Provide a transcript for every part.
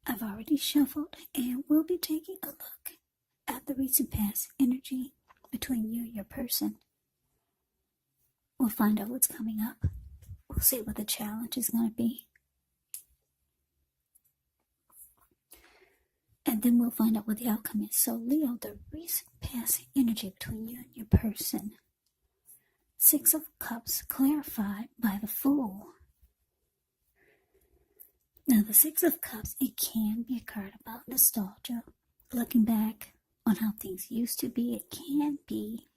I've already shuffled, and we'll be taking a look at the recent past energy between you and your person. We'll find out what's coming up. We'll see what the challenge is going to be. And then we'll find out what the outcome is. So, Leo, the recent past energy between you and your person. Six of Cups clarified by the Fool. Now, the Six of Cups, it can be a card about nostalgia. Looking back on how things used to be, it can be,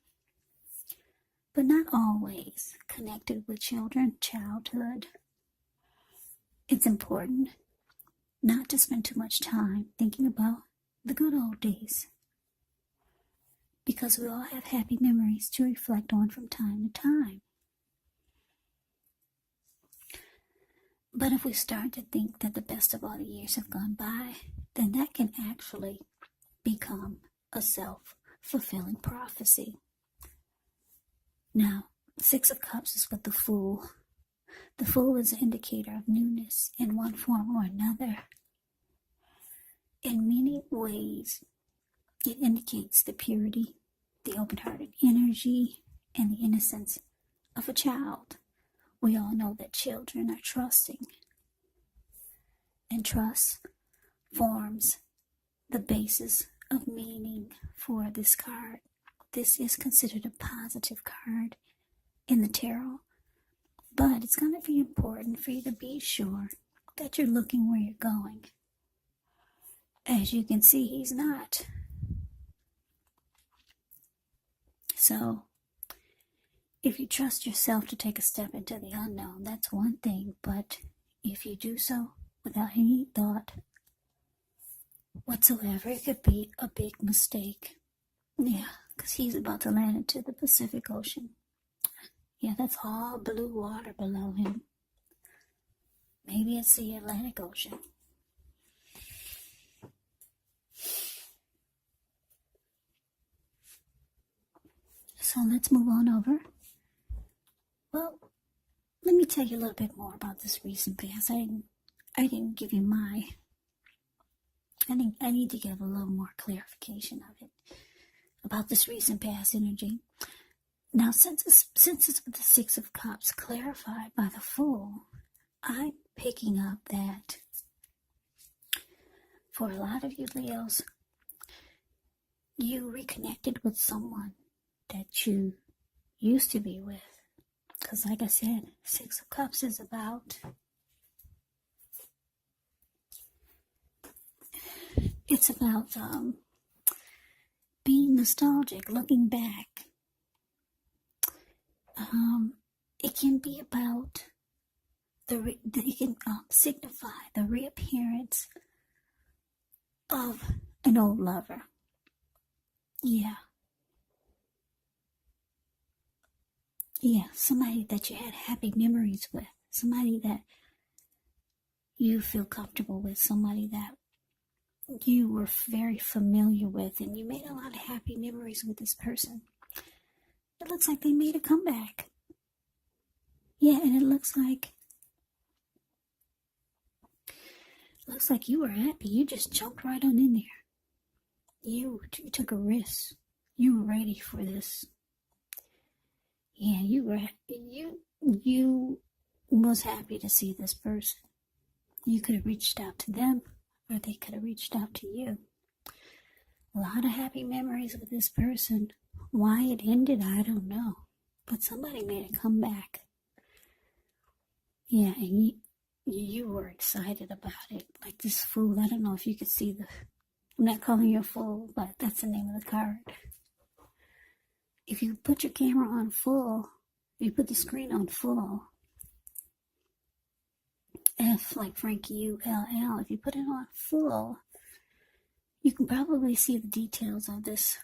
but not always, connected with children, childhood. It's important not to spend too much time thinking about the good old days, because we all have happy memories to reflect on from time to time. But if we start to think that the best of all the years have gone by, then that can actually become a self-fulfilling prophecy. Now, Six of Cups is with the Fool. The Fool is an indicator of newness in one form or another. In many ways, it indicates the purity, the open-hearted energy, and the innocence of a child. We all know that children are trusting, and trust forms the basis of meaning for this card. This is considered a positive card in the tarot, but it's going to be important for you to be sure that you're looking where you're going. As you can see, he's not. So, if you trust yourself to take a step into the unknown, that's one thing, but if you do so without any thought whatsoever, it could be a big mistake. Yeah, because he's about to land into the Pacific Ocean. Yeah, that's all blue water below him. Maybe it's the Atlantic Ocean. So let's move on over. Well, let me tell you a little bit more about this recent past. I didn't give you I need to give a little more clarification of it, about this recent past energy. Now, since it's with the Six of Cups clarified by the Fool, I'm picking up that for a lot of you Leos, you reconnected with someone that you used to be with. Because like I said, Six of Cups is about, it's about being nostalgic, looking back. It can be about it can signify the reappearance of an old lover. Yeah, somebody that you had happy memories with, somebody that you feel comfortable with, somebody that you were very familiar with, and you made a lot of happy memories with this person. It looks like they made a comeback. Yeah, and it looks like you were happy. You just jumped right on in there. You took a risk. You were ready for this. Yeah, you was happy to see this person. You could have reached out to them, or they could have reached out to you. A lot of happy memories with this person. Why it ended, I don't know. But somebody made a comeback. Yeah, and you were excited about it. Like this Fool, I don't know if you could see I'm not calling you a fool, but that's the name of the card. If you put your camera on full, you put the screen on full, F like Frankie ULL, if you put it on full, you can probably see the details of this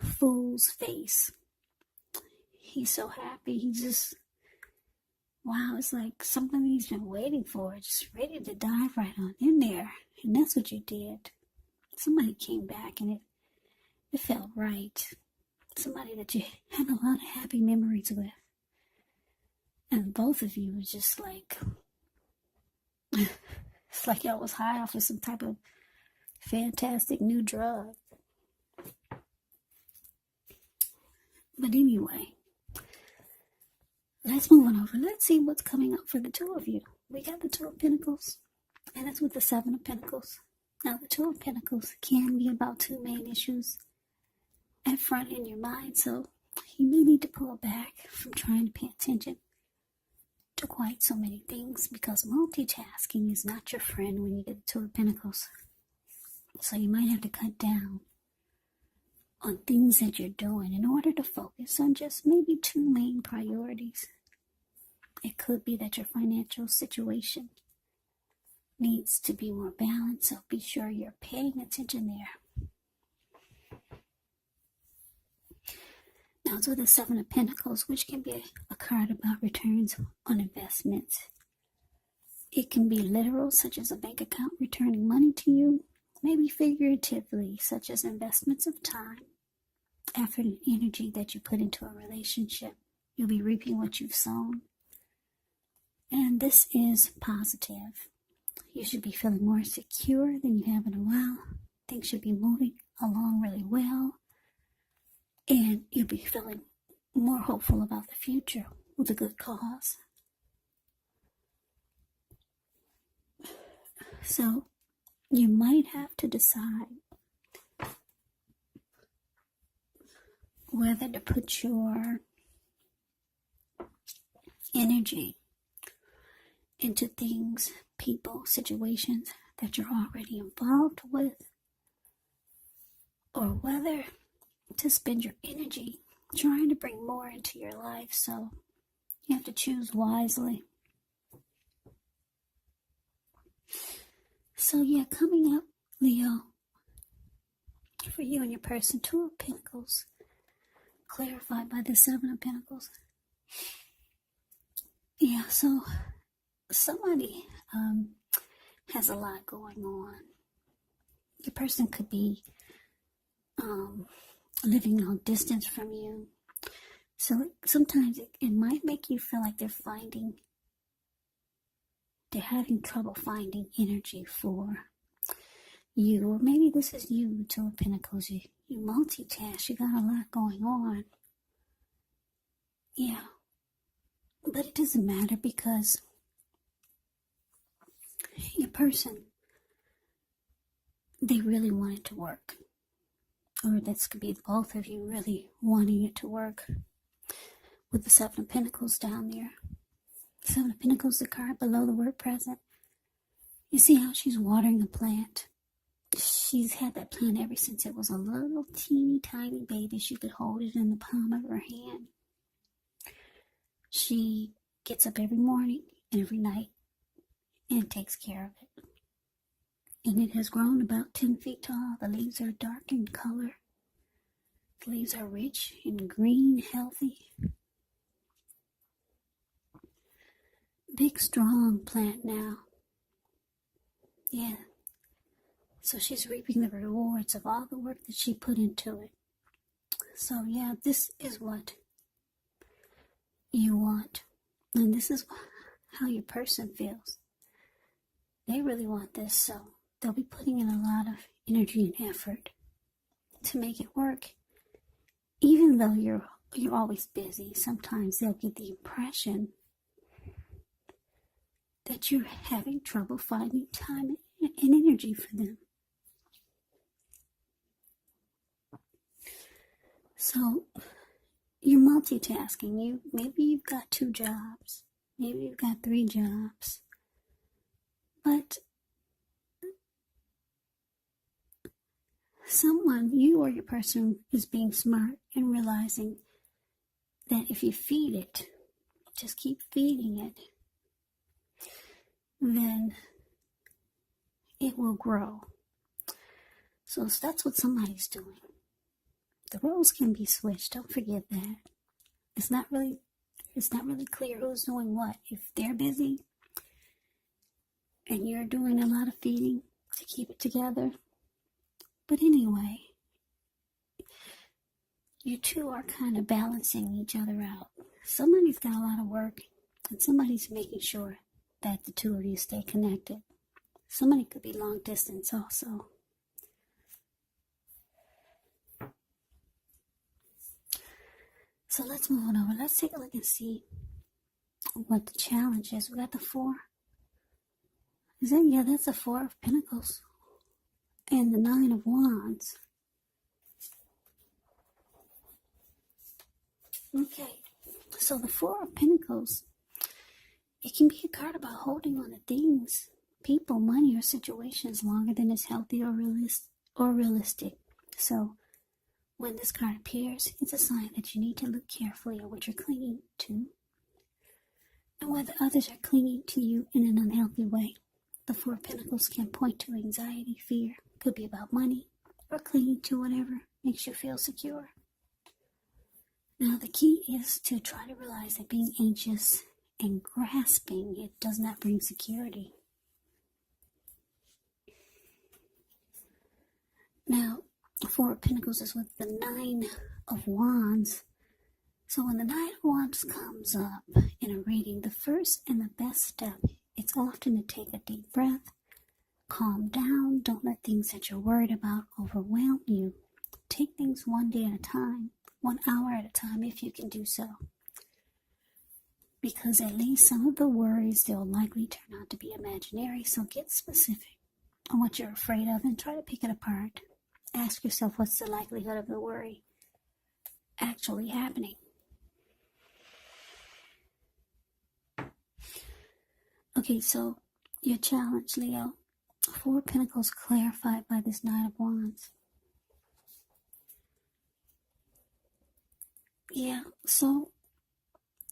Fool's face. He's so happy. He just, wow, it's like something he's been waiting for, just ready to dive right on in there. And that's what you did. Somebody came back and it felt right. Somebody that you had a lot of happy memories with. And both of you were just like It's like y'all was high off of some type of fantastic new drug. But anyway, let's move on over. Let's see what's coming up for the two of you. We got the Two of Pentacles, and it's with the Seven of Pentacles. Now, the Two of Pentacles can be about two main issues at front in your mind, so you may need to pull back from trying to pay attention to quite so many things, because multitasking is not your friend when you get the Two of Pentacles. So you might have to cut down on things that you're doing in order to focus on just maybe two main priorities. It could be that your financial situation needs to be more balanced, so be sure you're paying attention there. Now, it's with the Seven of Pentacles, which can be a card about returns on investments. It can be literal, such as a bank account returning money to you, maybe figuratively, such as investments of time, effort, and energy that you put into a relationship. You'll be reaping what you've sown. And this is positive. You should be feeling more secure than you have in a while. Things should be moving along really well. And you'll be feeling more hopeful about the future with a good cause. So you might have to decide whether to put your energy into things, people, situations that you're already involved with, or whether to spend your energy trying to bring more into your life. So you have to choose wisely. So yeah, coming up, Leo, for you and your person, Two of Pentacles, clarified by the Seven of Pentacles. Yeah, so somebody has a lot going on. Your person could be living long distance from you. So sometimes it might make you feel like they're having trouble finding energy for you. Or maybe this is you, Two of Pentacles. You multitask. You got a lot going on. Yeah. But it doesn't matter, because your person, they really want it to work. Or this could be both of you really wanting it to work. With the Seven of Pentacles down there. Seven of Pentacles, the card below the word present. You see how she's watering a plant? She's had that plant ever since it was a little teeny tiny baby. She could hold it in the palm of her hand. She gets up every morning and every night and takes care of it. And it has grown about 10 feet tall. The leaves are dark in color. The leaves are rich and green, healthy. Big, strong plant now. Yeah. So she's reaping the rewards of all the work that she put into it. So yeah, this is what you want. And this is how your person feels. They really want this, so they'll be putting in a lot of energy and effort to make it work. Even though you're always busy, sometimes they'll get the impression that you're having trouble finding time and energy for them. So you're multitasking. Maybe you've got 2 jobs. Maybe you've got 3 jobs. But someone, you or your person, is being smart and realizing that if you feed it, just keep feeding it, then it will grow. So that's what somebody's doing. The roles can be switched. Don't forget that. It's not really clear who's doing what. If they're busy and you're doing a lot of feeding to keep it together. But anyway, you two are kind of balancing each other out. Somebody's got a lot of work, and somebody's making sure that the two of you stay connected. Somebody could be long distance also. So let's move on over. Let's take a look and see what the challenge is. We got the 4. Is that, yeah, that's the 4 of Pentacles. And the 9 of Wands. Okay, so the 4 of Pentacles, it can be a card about holding on to things, people, money, or situations longer than is healthy or realistic. So when this card appears, it's a sign that you need to look carefully at what you're clinging to and whether others are clinging to you in an unhealthy way. The 4 of Pentacles can point to anxiety, fear, could be about money, or clinging to whatever makes you feel secure. Now the key is to try to realize that being anxious and grasping it does not bring security. Now, 4 of Pentacles is with the 9 of Wands. So when the 9 of Wands comes up in a reading, the first and the best step, it's often to take a deep breath, calm down, don't let things that you're worried about overwhelm you. Take things one day at a time, 1 hour at a time if you can do so. Because at least some of the worries, they'll likely turn out to be imaginary. So get specific on what you're afraid of and try to pick it apart. Ask yourself, what's the likelihood of the worry actually happening? Okay, so your challenge, Leo. 4 Pentacles clarified by this 9 of Wands. Yeah, so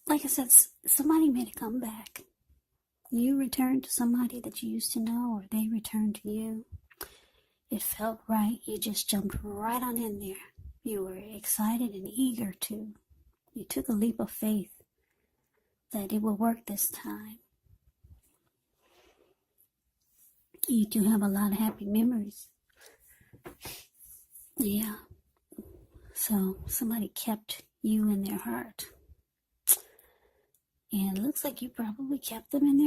like I said, somebody made a comeback. You returned to somebody that you used to know, or they returned to you. It felt right. You just jumped right on in there. You were excited and eager to. You took a leap of faith that it will work this time. You do have a lot of happy memories. Yeah. So somebody kept you in their heart. And it looks like you probably kept them in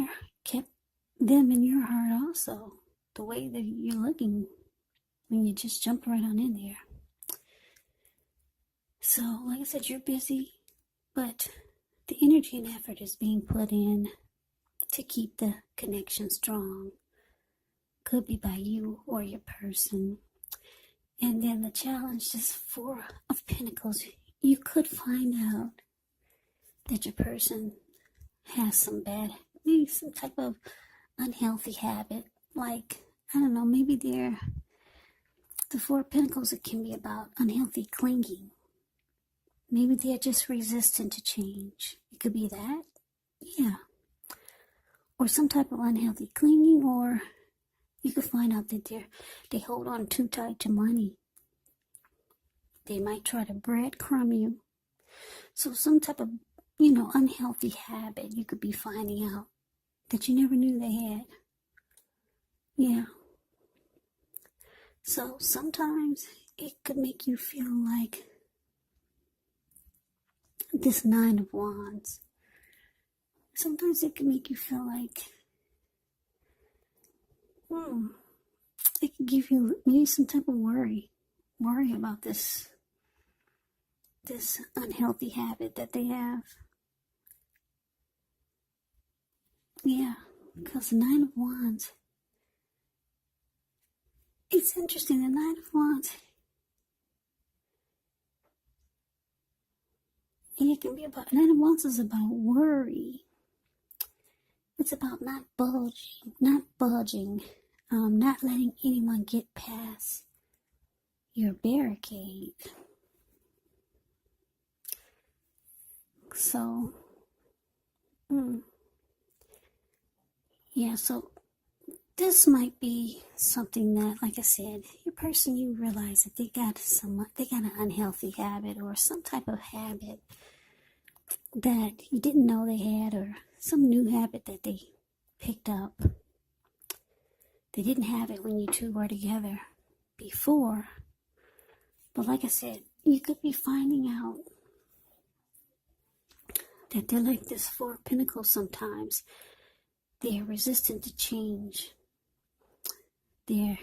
your heart also. The way that you're looking when you just jump right on in there. So, like I said, you're busy, but the energy and effort is being put in to keep the connection strong. Could be by you or your person. And then the challenge is 4 of Pentacles. You could find out that your person has maybe some type of unhealthy habit. Like, I don't know, maybe the 4 of Pentacles, it can be about unhealthy clinging. Maybe they're just resistant to change. It could be that. Yeah. Or some type of unhealthy clinging, or you could find out that they hold on too tight to money. They might try to breadcrumb you. So some type of, unhealthy habit you could be finding out that you never knew they had. Yeah. So sometimes it could make you feel like this 9 of Wands. Sometimes it can make you feel like, it can give you maybe some type of worry about this unhealthy habit that they have. Yeah, because the 9 of Wands, it's interesting, the 9 of Wands, and it can be about, 9 of Wands is about worry. It's about not budging, not letting anyone get past your barricade. So, yeah, so this might be something that, like I said, your person, you realize that they got an unhealthy habit or some type of habit that you didn't know they had, or some new habit that they picked up. They didn't have it when you two were together before. But like I said, you could be finding out that they're like this 4 of Pentacles sometimes. They are resistant to change. They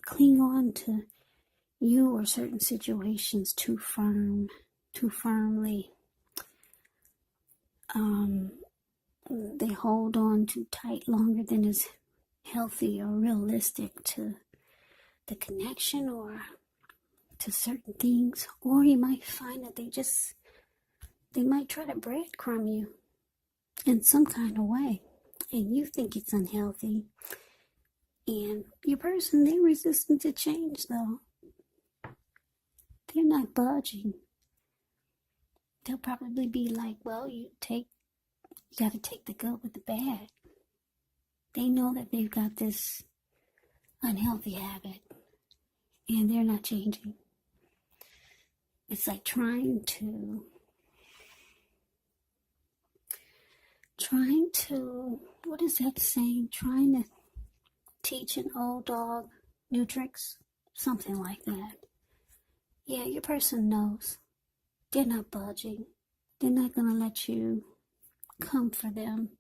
cling on to you or certain situations too firmly. They hold on too tight longer than is healthy or realistic to the connection or to certain things. Or you might find that they might try to breadcrumb you in some kind of way, and you think it's unhealthy. And your person, they're resistant to change, though. They're not budging. They'll probably be like, well, you got to take the good with the bad. They know that they've got this unhealthy habit, and they're not changing. It's like trying to, what is that saying? Trying to teach an old dog new tricks, something like that. Yeah, your person knows. They're not budging. They're not going to let you come for them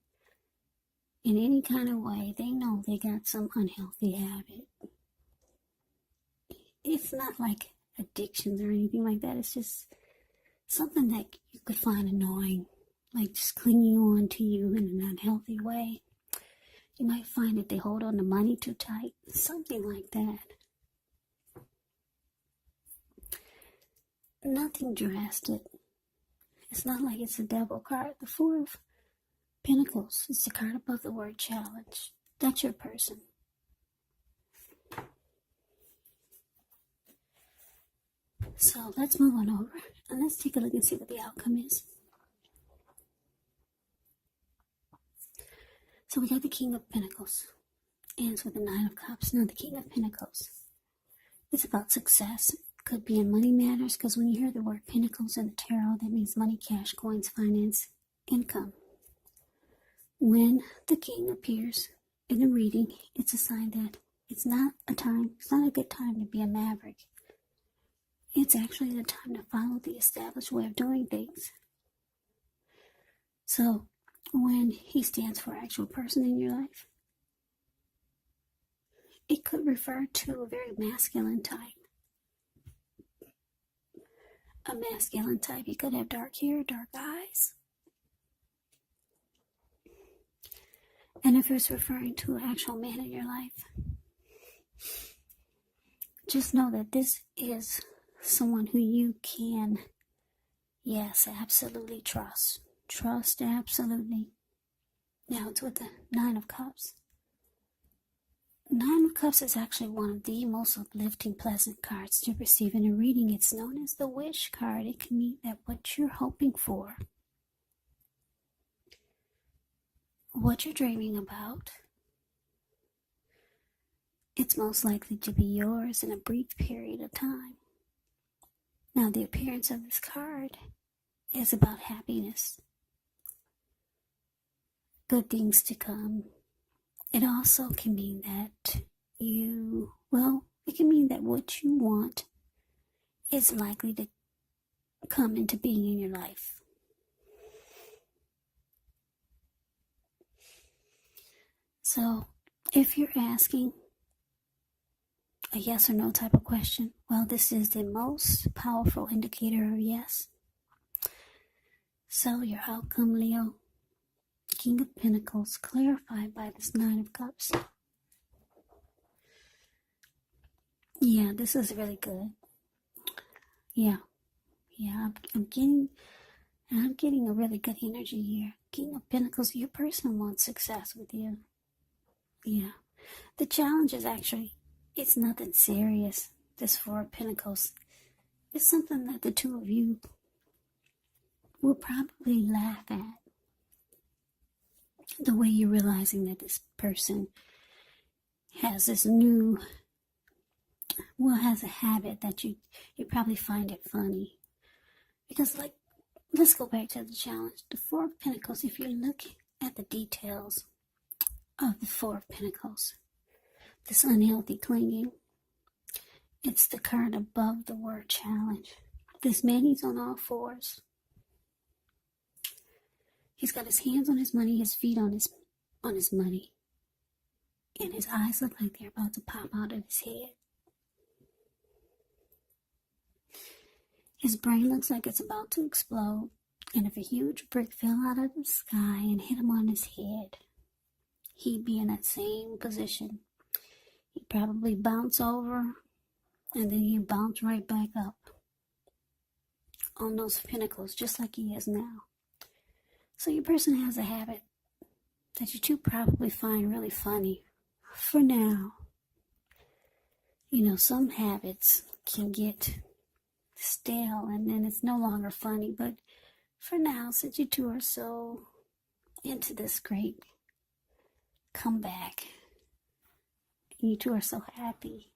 in any kind of way. They know they got some unhealthy habit. It's not like addictions or anything like that. It's just something that you could find annoying, like just clinging on to you in an unhealthy way. You might find that they hold on to money too tight, something like that. Nothing drastic. It's not like it's a devil card. The Four of Pentacles is the card above the word challenge. That's your person. So let's move on over and let's take a look and see what the outcome is. So we got the King of Pentacles. Ends with the Nine of Cups. Now the King of Pentacles, it's about success. Could be in money matters, because when you hear the word Pentacles in the tarot, that means money, cash, coins, finance, income. When the King appears in a reading, it's a sign that it's not a good time to be a maverick. It's actually the time to follow the established way of doing things. So when he stands for an actual person in your life, it could refer to a very masculine type. A masculine type. He could have dark hair, dark eyes. And if it's referring to an actual man in your life, just know that this is someone who you can, yes, absolutely trust. Trust, absolutely. Now it's with the Nine of Cups. Nine of Cups is actually one of the most uplifting, pleasant cards to receive in a reading. It's known as the wish card. It can mean that what you're hoping for, what you're dreaming about, it's most likely to be yours in a brief period of time. Now, the appearance of this card is about happiness, good things to come. It also can mean that it can mean that what you want is likely to come into being in your life. So, if you're asking a yes or no type of question, well, this is the most powerful indicator of yes. So, your outcome, Leo, King of Pentacles, clarified by this Nine of Cups. Yeah, this is really good. Yeah, I'm getting a really good energy here. King of Pentacles, your person wants success with you. Yeah, the challenge is actually, it's nothing serious. This Four of Pentacles, it's something that the two of you will probably laugh at. The way you're realizing that this person has this has a habit that you probably find it funny. Because, let's go back to the challenge. The Four of Pentacles, if you look at the details of the Four of Pentacles, this unhealthy clinging, it's the card above the word challenge. This man, he's on all fours. He's got his hands on his money, his feet on his money. And his eyes look like they're about to pop out of his head. His brain looks like it's about to explode. And if a huge brick fell out of the sky and hit him on his head, he'd be in that same position. He'd probably bounce over, and then he'd bounce right back up on those pinnacles, just like he is now. So your person has a habit that you two probably find really funny. For now, some habits can get stale and then it's no longer funny, but for now, since you two are so into this great comeback, you two are so happy.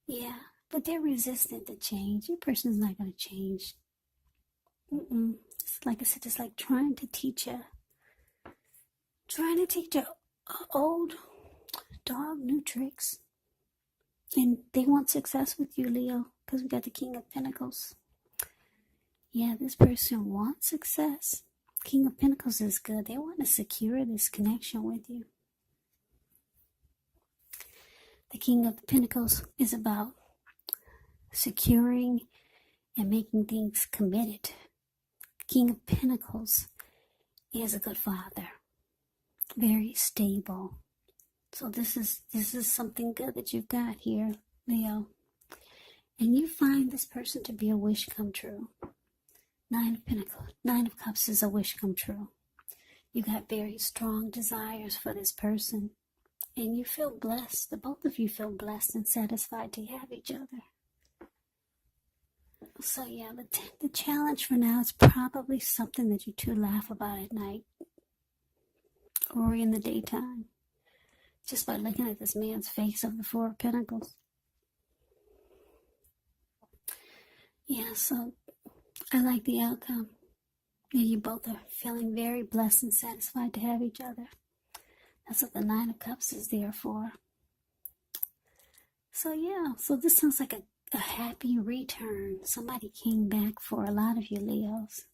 Yeah, but they're resistant to change. Your person's not going to change. It's like I said, it's like trying to teach a old dog new tricks. And they want success with you, Leo, because we got the King of Pentacles. Yeah, this person wants success. King of Pentacles is good. They want to secure this connection with you. The King of Pentacles is about securing and making things committed. King of Pentacles is a good father. Very stable. So this is something good that you've got here, Leo. And you find this person to be a wish come true. 9 of Pentacles, 9 of Cups is a wish come true. You got very strong desires for this person. And you feel blessed. The both of you feel blessed and satisfied to have each other. So yeah, the challenge for now is probably something that you two laugh about at night. Or in the daytime. Just by looking at this man's face of the 4 of Pentacles. Yeah, so I like the outcome. Yeah, you both are feeling very blessed and satisfied to have each other. That's what the 9 of Cups is there for. So yeah, so this sounds like a happy return. Somebody came back for a lot of you Leos.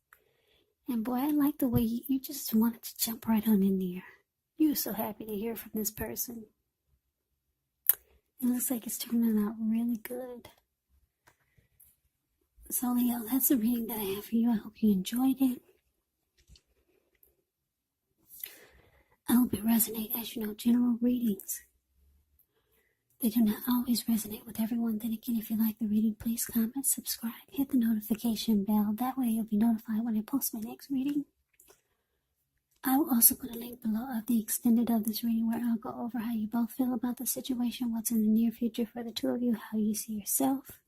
And boy, I like the way you just wanted to jump right on in there. You were so happy to hear from this person. It looks like it's turning out really good. So Leo, that's the reading that I have for you. I hope you enjoyed it. I hope it resonates. As you know, general readings, they do not always resonate with everyone. Then again, if you like the reading, please comment, subscribe, hit the notification bell. That way you'll be notified when I post my next reading. I will also put a link below of the extended of this reading where I'll go over how you both feel about the situation, what's in the near future for the two of you, how you see yourself,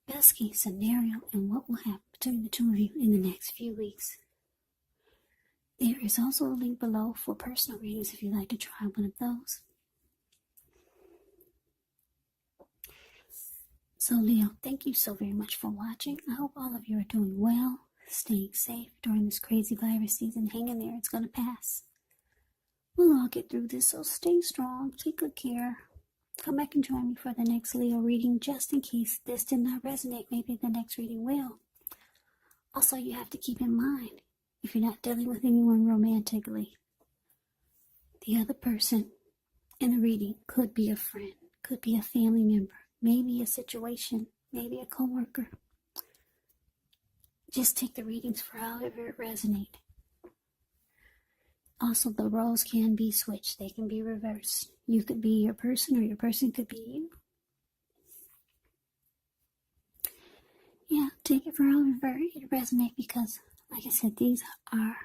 best case scenario, and what will happen between the two of you in the next few weeks. There is also a link below for personal readings if you'd like to try one of those. So Leo, thank you so very much for watching. I hope all of you are doing well, staying safe during this crazy virus season. Hang in there, it's going to pass. We'll all get through this, so stay strong, take good care. Come back and join me for the next Leo reading, just in case this did not resonate. Maybe the next reading will. Also, you have to keep in mind, if you're not dealing with anyone romantically, the other person in the reading could be a friend, could be a family member, maybe a situation, maybe a coworker. Just take the readings for however it resonates. Also, the roles can be switched. They can be reversed. You could be your person or your person could be you. Yeah, take it for however it resonates because, like I said, these are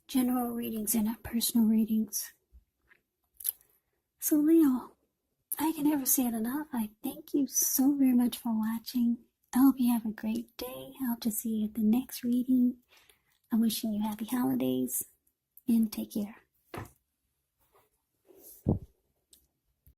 general readings. They're not personal readings. So, Leo, I can never say it enough. I thank you so very much for watching. I hope you have a great day. I hope to see you at the next reading. I'm wishing you happy holidays and take care.